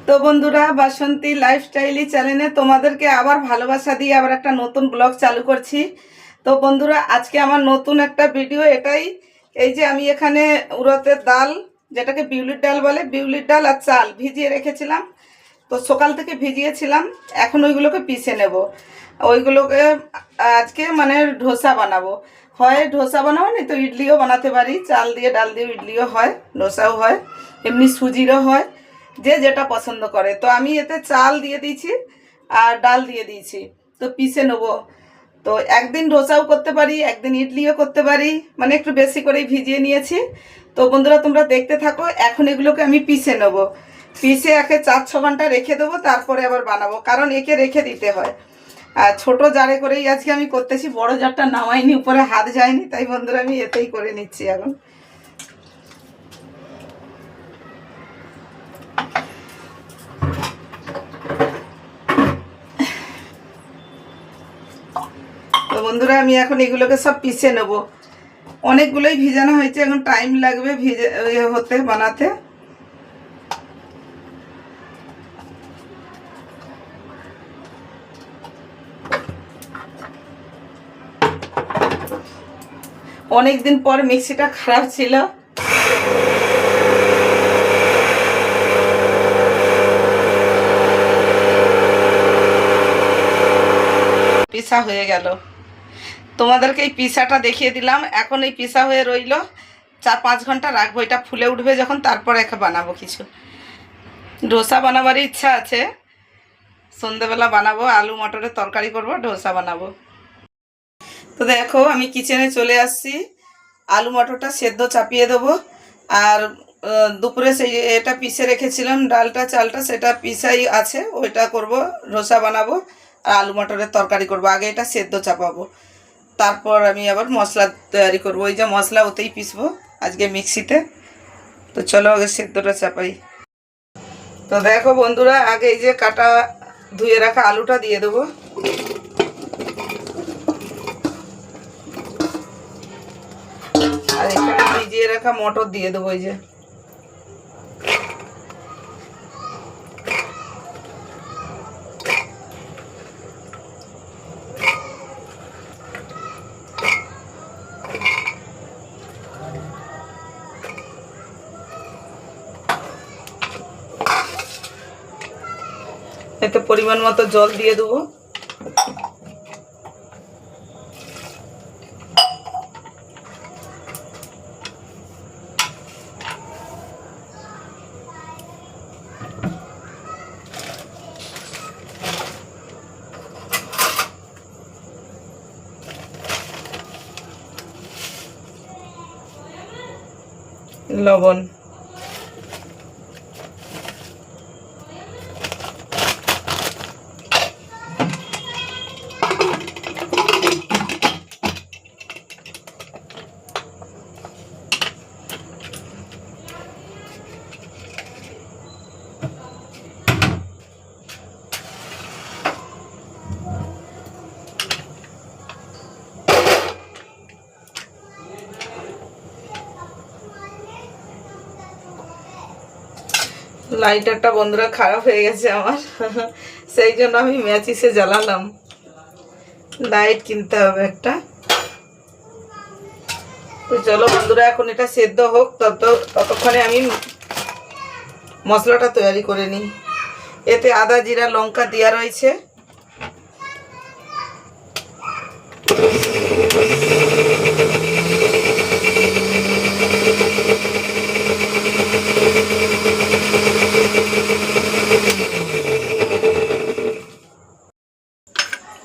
তো বন্ধুরা, বাসন্তী লাইফস্টাইলি চ্যানেলে তোমাদেরকে আবার ভালোবাসা দিয়ে আবার একটা নতুন ব্লগ চালু করছি। তো বন্ধুরা, আজকে আমার নতুন একটা ভিডিও এটাই। এই যে আমি এখানে উড়দের ডাল, যেটাকে বিউলির ডাল বলে, বিউলির ডাল আর চাল ভিজিয়ে রেখেছিলাম। তো সকাল থেকে ভিজিয়েছিলাম, এখন ওইগুলোকে পিষে নেব। ওইগুলোকে আজকে মানে ধোসা বানাবো। হয় ধোসা বানাবো, না তো ইডলিও বানাতে পারি। চাল দিয়ে ডাল দিয়ে ইডলিও হয়, ধোসাও হয়, এমনি সুজিরও হয়, যে যেটা পছন্দ করে। তো আমি এতে চাল দিয়ে দিয়েছি আর ডাল দিয়ে দিয়েছি, তো পিষে নেবো। তো একদিন ধোসাও করতে পারি, একদিন ইডলিও করতে পারি, মানে একটু বেশি করেই ভিজিয়ে নিয়েছি। তো বন্ধুরা, তোমরা দেখতে থাকো। এখন এগুলোকে আমি পিষে নেবো। পিষে একে 4-6 ঘন্টা রেখে দেবো, তারপরে আবার বানাবো, কারণ একে রেখে দিতে হয়। আর ছোটো জারে করেই আজকে আমি করতেছি, বড় জারটা নামাইনি, উপরে হাত যায়নি, তাই বন্ধুরা আমি এতেই করে নিচ্ছি এখন। তো বন্ধুরা, আমি এখন এগুলোকে সব পিষে নেব। অনেকগুলোই ভিজানো হয়েছে, এখন টাইম লাগবে ভিজে হতে, বানাতে। অনেক দিন পর মিক্সিটা খারাপ ছিল, পিসা হয়ে গেল। তোমাদেরকে এই পিসাটা দেখিয়ে দিলাম। এখন এই পিসা হয়ে রইল, 4-5 ঘন্টা রাখবো। এটা ফুলে উঠবে যখন, তারপরে একে বানাবো। কিছু ডোসা বানাবার ইচ্ছা আছে, সন্ধেবেলা বানাবো। আলু মটরের তরকারি করব, ডোসা বানাবো। তো দেখো, আমি কিচেনে চলে আসছি। আলু মটরটা সেদ্ধ চাপিয়ে দেবো। আর দুপুরে সেই এটা পিষে রেখেছিলাম, ডালটা চালটা, সেটা পিসাই আছে, ওইটা করব, ডোসা বানাবো। আর আলু মটরের তরকারি করব। আগে এটা সেদ্ধ চাপাবো, তারপর আমি আবার মশলা তৈরি করব। ওই যে মশলা ওতেই পিসবো আজকে মিক্সিতে। তো চলো আগে সেদ্ধটা চাপাই। তো দেখো বন্ধুরা, আগে এই যে কাটা ধুয়ে রাখা আলুটা দিয়ে দেবো। আর এখানে ভিজিয়ে রাখা মটর দিয়ে দেবো। এই যে এতে পরিমাণ মতো জল দিয়ে দেবো। লবণ, লাইটারটা বন্ধুরা খারাপ হয়ে গেছে আমার, সেই জন্য আমি ম্যাচিসে জ্বালালাম। লাইট কিনতে হবে একটা। তো চলো বন্ধুরা, এখন এটা সেদ্ধ হোক, ততক্ষণে আমি মশলাটা তৈরি করে নিই। এতে আদা জিরা লঙ্কা দেওয়া রয়েছে।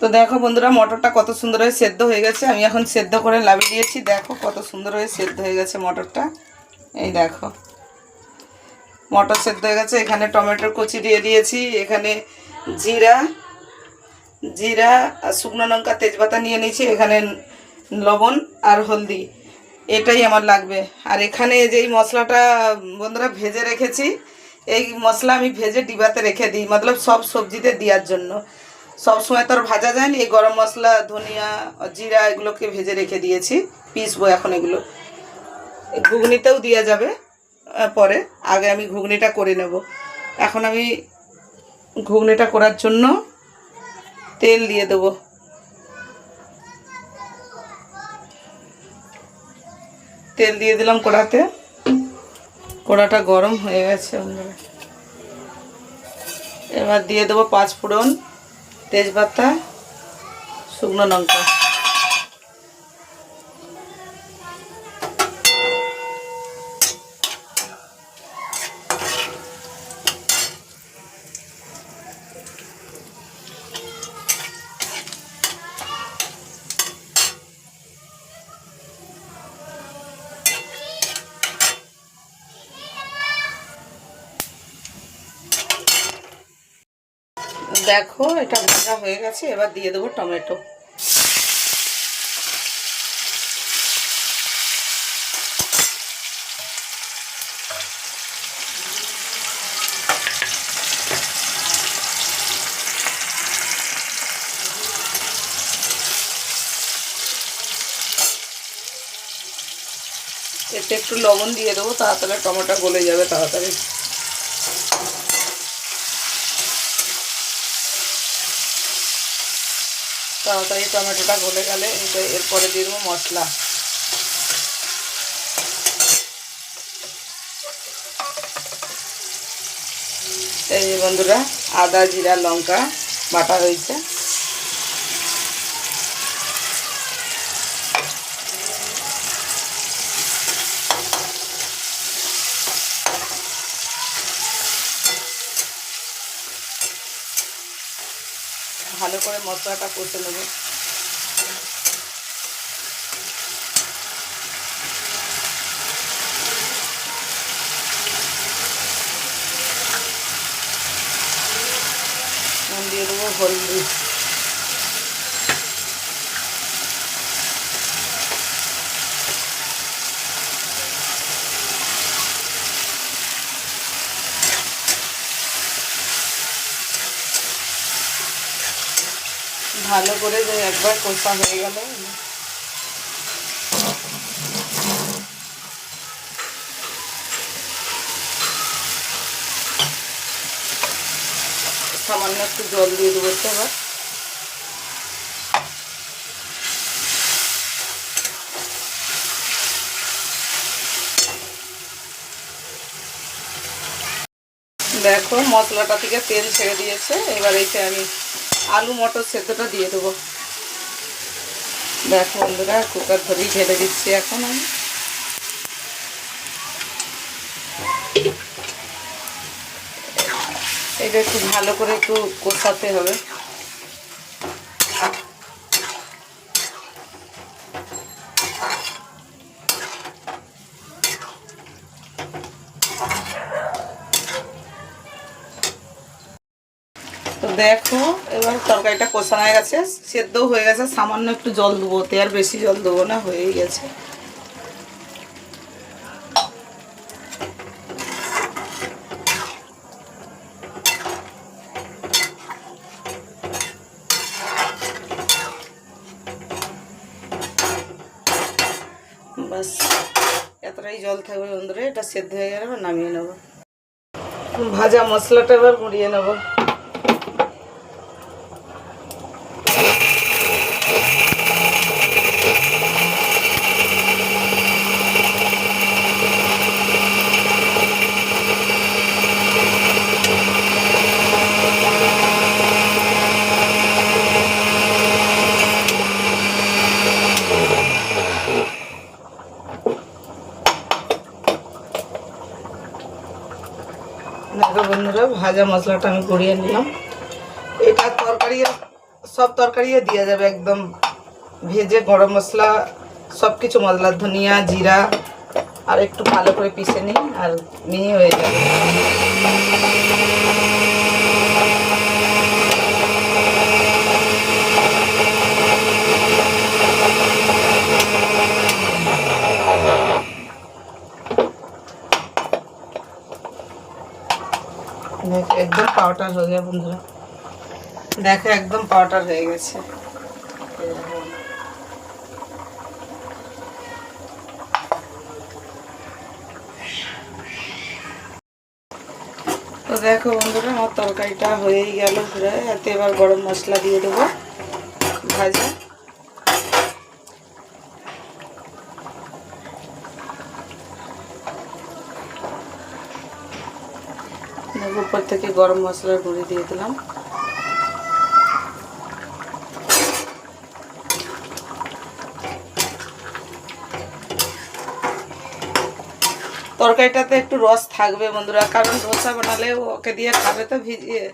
তো দেখো বন্ধুরা, মটরটা কত সুন্দর হয়ে সেদ্ধ হয়ে গেছে। আমি এখন সেদ্ধ করে নামিয়ে দিয়েছি। দেখো কত সুন্দর হয়ে সেদ্ধ হয়ে গেছে মটরটা। এই দেখো, মটর সেদ্ধ হয়ে গেছে। এখানে টমেটোর কুচি দিয়ে দিয়েছি। এখানে জিরা জিরা আর শুকনো লঙ্কা তেজপাতা নিয়ে নিয়েছি। এখানে লবণ আর হলদি, এটাই আমার লাগবে। আর এখানে যেই মশলাটা বন্ধুরা ভেজে রেখেছি, এই মশলা আমি ভেজে ডিবাতে রেখে দিই, মতলব সব সবজিতে দেওয়ার জন্য। সব সময় তো আর ভাজা যায়নি। এই গরম মশলা, ধনিয়া, জিরা এগুলোকে ভেজে রেখে দিয়েছি। পিসবো এখন এগুলো। ঘুগনিতেও দেওয়া যাবে পরে, আগে আমি ঘুগনিটা করে নেব। এখন আমি ঘুগনিটা করার জন্য তেল দিয়ে দেবো। তেল দিয়ে দিলাম কড়াতে। কড়াটা গরম হয়ে গেছে বন্ধুরা। এবার দিয়ে দেবো 5 ফোড়ন, তেজপাতা, শুকনো লঙ্কা। দেখো এটা ভাজা হয়ে গেছে। এবার দিয়ে দেবো টমেটো। এতে একটু লবণ দিয়ে দেবো, তাড়াতাড়ি টমেটো গলে যাবে তাড়াতাড়ি। তাড়াতাড়ি টমেটোটা গলে গেলে এরপরে দিয়ে দেবো মশলা। এই যে বন্ধুরা, আদা, জিরা, লঙ্কা বাটা হয়েছে। ভালো করে মশলাটা কষে নেব। দিয়ে দেবো হলুদ। ভালো করে যে একবার কষা হয়ে গেল, সামান্য একটু জল দিয়ে দেবো। এবার দেখো মশলাটা থেকে তেল ছেড়ে দিয়েছে। এবার এতে আমি আলু মটর সেদ্ধটা দিয়ে দেবো। দেখো বন্ধুরা, কুকার ধরেই ঢেলে দিচ্ছি এখন আমি। এটা একটু ভালো করে একটু কষাতে হবে। তো দেখো এবার তরকারিটা কষানো হয়ে গেছে, সেদ্ধও হয়ে গেছে। সামান্য একটু জল দেবো, ওতে আর বেশি জল দেবো না, হয়েই গেছে। বাস এতটাই জল থাকবে বন্ধুরা, এটা সেদ্ধ হয়ে গেলে এবার নামিয়ে নেবো। ভাজা মশলাটা এবার গুঁড়িয়ে নেবো। দেখো বন্ধুরা, ভাজা মশলাটা আমি গুঁড়িয়ে নিলাম। এটা তরকারি, সব তরকারি দেওয়া যাবে একদম ভেজে। গরম মশলা সব কিছু, মশলা, ধনিয়া, জিরা আর একটু ভালো করে পিষে নিই আর মিহি হয়ে যাবে। একদম পাউডার হয়ে যায় বন্ধুরা। দেখো একদম পাউডার হয়ে গেছে। তো দেখো বন্ধুরা আমার তরকারিটা হয়েই গেল প্রায়। এতে এবার গরম মশলা দিয়ে দেবো ভাজা। উপর থেকে গরম মশলার গুঁড়ি দিয়ে দিলাম। তরকারিটাতে একটু রস থাকবে বন্ধুরা, কারণ ধোসা বানালে ওকে দিয়ে খাবে তো ভিজিয়ে।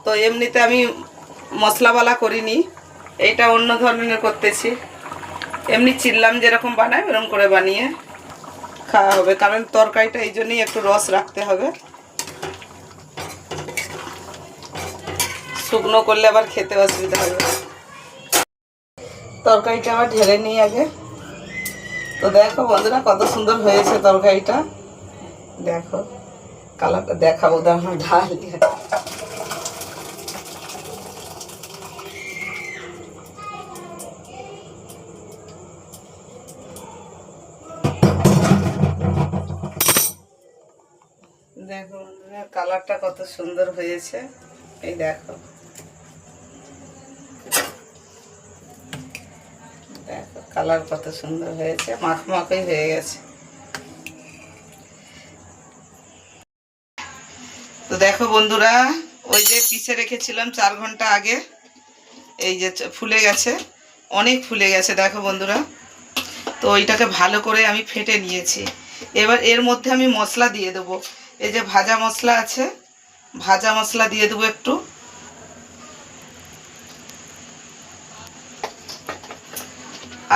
তো এমনিতে আমি মশলাওয়ালা করিনি, এইটা অন্য ধরনের করতেছি। এমনি চিল্লাম যেরকম বানায় এরকম করে বানিয়ে খাওয়া হবে, কারণ তরকারিটা এই জন্যই একটু রস রাখতে হবে। শুকনো করলে আবার খেতে অসুবিধা হবে। তরকারিটা আবার ঢেলে নিই আগে। তো দেখো বন্ধুরা কত সুন্দর হয়েছে তরকারিটা। দেখো কালারটা দেখাবো, দাঁড়ানো ঢাল। দেখো বন্ধুরা কালারটা কত সুন্দর হয়েছে। এই দেখো দেখো কালার কত সুন্দর হয়েছে, মাখমাখই হয়ে গেছে। তো দেখো বন্ধুরা ওই যে পিষে রেখেছিলাম 4 ঘন্টা আগে, এই যে ফুলে গেছে, অনেক ফুলে গেছে দেখো বন্ধুরা। তো ওইটাকে ভালো করে আমি ফেটে নিয়েছি। এবার এর মধ্যে আমি মশলা দিয়ে দেবো। এই যে ভাজা মশলা আছে, ভাজা মশলা দিয়ে দেবো একটু।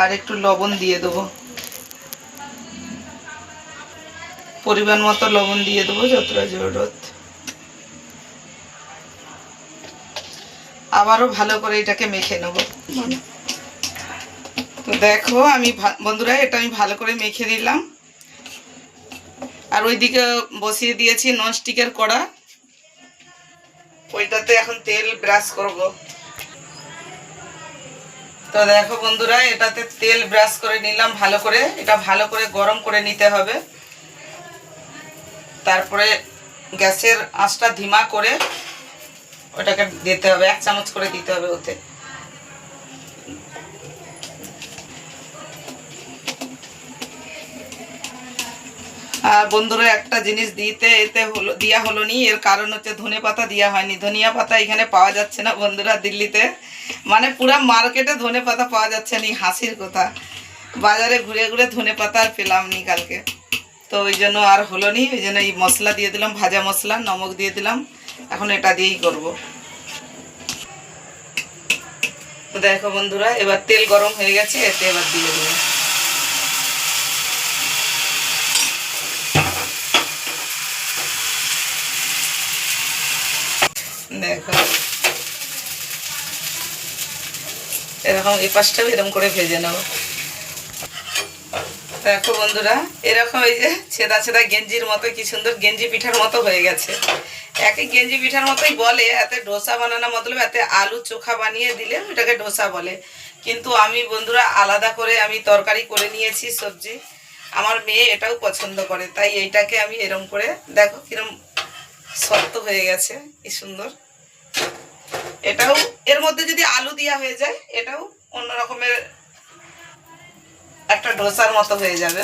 আর একটু লবণ দিয়ে দেবো, পরিমাণ মতো লবণ দিয়ে দেবো, যতটা জরুরত। আবারও ভালো করে এটাকে মেখে নেব। তো দেখো আমি বন্ধুরা এটা আমি ভালো করে মেখে নিলাম। আর ওইদিকে বসিয়ে দিয়েছি ননস্টিকের কড়া, ওইটাতে এখন তেল ব্রাশ করব। তো দেখো বন্ধুরা এটাতে তেল ব্রাশ করে নিলাম ভালো করে। এটা ভালো করে গরম করে নিতে হবে। তারপরে গ্যাসের আঁচটা ধিমা করে ওটাকে দিতে হবে, 1 চামচ করে দিতে হবে ওতে। আর বন্ধুরা একটা জিনিস দেওয়া হলো নি, এর কারণ হচ্ছে ধনেপাতা দেওয়া হয়নি। ধনিয়া পাতা এখানে পাওয়া যাচ্ছে না বন্ধুরা দিল্লিতে, মানে পুরা মার্কেটে ধনেপাতা পাওয়া যাচ্ছে না। হাসির কথা, বাজারে ঘুরে ঘুরে ধনেপাতা আর পেলাম নি কালকে। তো ওই জন্য আর হলো নি, ওই জন্য এই মশলা দিয়ে দিলাম, ভাজা মশলা, নমক দিয়ে দিলাম। এখন এটা দিয়েই করব। দেখো বন্ধুরা এবার তেল গরম হয়ে গেছে, এতে এবার দিয়ে দেবো। দেখো এরকম এই পাশটাও এরকম করে ভেজে নেব। দেখো বন্ধুরা এরকম এই যে ছেদা ছেদা গেঞ্জির মতো, কি সুন্দর গেঞ্জি পিঠার মতো হয়ে গেছে। একই গেঞ্জি পিঠার মতোই বলে, এতে ডোসা বানানো মতলব এতে আলু চোখা বানিয়ে দিলে ওটাকে ডোসা বলে। কিন্তু আমি বন্ধুরা আলাদা করে আমি তরকারি করে নিয়েছি সবজি। আমার মেয়ে এটাও পছন্দ করে, তাই এইটাকে আমি এরম করে, দেখো কিরম শক্ত হয়ে গেছে, কি সুন্দর। এটাও এর মধ্যে যদি আলু দেওয়া হয়ে যায় এটাও অন্য রকমের একটা ডোসার মতো হয়ে যাবে।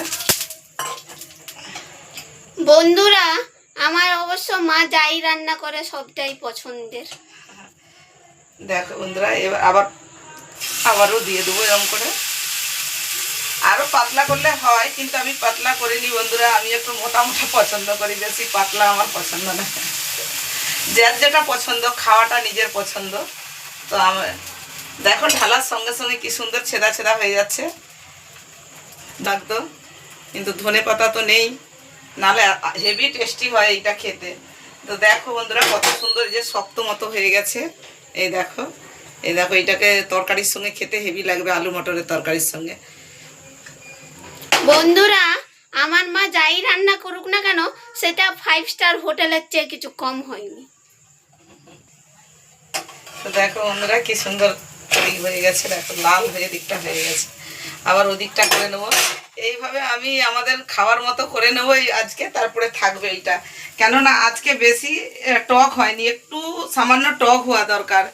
বন্ধুরা আমার অবশ্য মা যাই রান্না করে সবটাই পছন্দের। দেখো বন্ধুরা এবার আবারও দিয়ে দেবো এরকম করে। আরও পাতলা করলে হয়, কিন্তু আমি পাতলা করিনি বন্ধুরা। আমি একটু মোটা মোটা পছন্দ করি, বেশি পাতলা আমার পছন্দ না। যার যেটা পছন্দ, খাওয়াটা নিজের পছন্দ। তো আমার দেখো ঢালার সঙ্গে সঙ্গে কি সুন্দর ছেদা ছেদা হয়ে যাচ্ছে, লাগতো। কিন্তু ধনে পাতা তো নেই, নাহলে হেভি টেস্টি হয় এইটা খেতে। তো দেখো বন্ধুরা কত সুন্দর, যে শক্ত মতো হয়ে গেছে। এই দেখো এইটাকে তরকারির সঙ্গে খেতে হেভি লাগবে, আলু মটরের তরকারির সঙ্গে। বন্ধুরা আমার মা যাই রান্না করুক না কেন সেটা 5 স্টার হোটেলের চেয়ে কিছু কম হয়নি। তো দেখো বন্ধুরা কি সুন্দর হয়ে গেছে, দেখো লাল হয়ে দিকটা হয়ে গেছে। আবার ওদিকটা করে নেবো। এইভাবে আমি আমাদের খাওয়ার মতো করে নেবো এই আজকে, তারপরে থাকবে এইটা। কেননা আজকে বেশি টক হয়নি, একটু সামান্য টক হওয়া দরকার।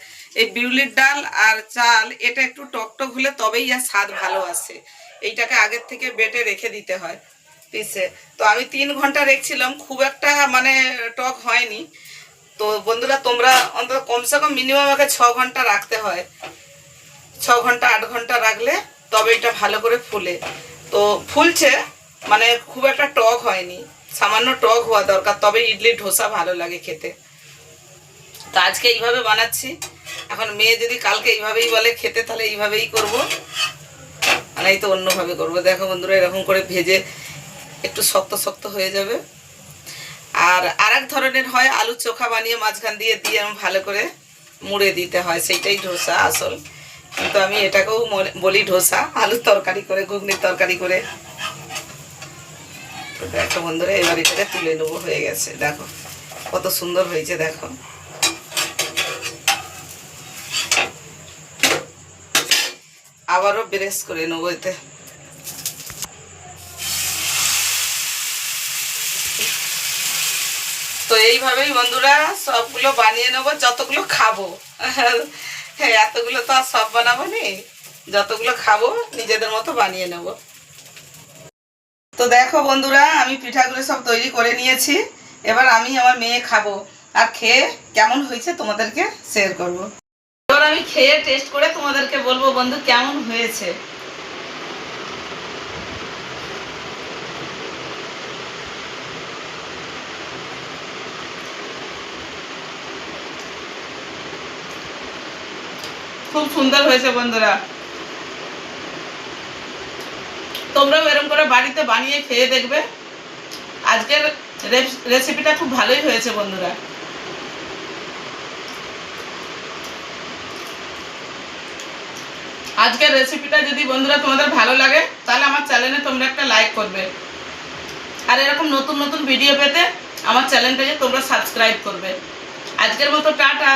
এই বিউলির ডাল আর চাল এটা একটু টক টক হলে তবেই আর স্বাদ ভালো আসে। এইটাকে আগের থেকে বেটে রেখে দিতে হয় পিসে। তো আমি 3 ঘন্টা রেখেছিলাম, খুব একটা মানে টক হয়নি। তো বন্ধুরা তোমরা অন্তত কমসে কম মিনিমাম আমাকে 6 ঘন্টা রাখতে হয়, 6 ঘন্টা 8 ঘন্টা রাখলে তবে এটা ভালো করে ফুলে। তো ফুলছে, মানে খুব একটা টক হয়নি, সামান্য টক হওয়া দরকার, তবে ইডলি ধোসা ভালো লাগে খেতে। তো আজকে এইভাবে বানাচ্ছি। এখন মেয়ে যদি কালকে এইভাবেই বলে খেতে, তাহলে এইভাবেই করব, আর এই তো অন্যভাবে করব। দেখো বন্ধুরা, এরকম করে ভেজে একটু শক্ত শক্ত হয়ে যাবে। আর আরেক ধরনের হয় আলু চোখা বানিয়ে মাঝখান দিয়ে দিয়ে ভালো করে মুড়ে দিতে হয়, সেইটাই ধোসা আসল। কিন্তু আমি এটাকেও বলি ধোসা, আলুর তরকারি করে, ঘুগনির তরকারি করে। তো দেখো বন্ধুরা, এবার এটাকে তুলে নেবো, হয়ে গেছে। দেখো কত সুন্দর হয়েছে, দেখো। আবারও ব্রেস করে নেবো এতে। তো এইভাবেই বন্ধুরা সবগুলো বানিয়ে নেবো, যতগুলো খাবো। হ্যাঁ, এতগুলো তো আর সব বানাবো নি, যতগুলো খাবো নিজেদের মতো বানিয়ে নেব। তো দেখো বন্ধুরা, আমি পিঠাগুলো সব তৈরি করে নিয়েছি। এবার আমি আমার মেয়ে খাবো, আর খেয়ে কেমন হয়েছে তোমাদেরকে শেয়ার করব। এবার আমি খেয়ে টেস্ট করে তোমাদেরকে বলবো বন্ধু কেমন হয়েছে। খুব সুন্দর হয়েছে বন্ধুরা, তোমরাও এরকম করে বাড়িতে বানিয়ে খেয়ে দেখবে। আজকের রেসিপিটা খুব ভালোই হয়েছে বন্ধুরা। আজকের রেসিপিটা যদি বন্ধুরা তোমাদের ভালো লাগে, তাহলে আমার চ্যানেলে তোমরা একটা লাইক করবে, আর এরকম নতুন নতুন ভিডিও পেতে আমার চ্যানেলটাকে তোমরা সাবস্ক্রাইব করবে। আজকের মতো টাটা।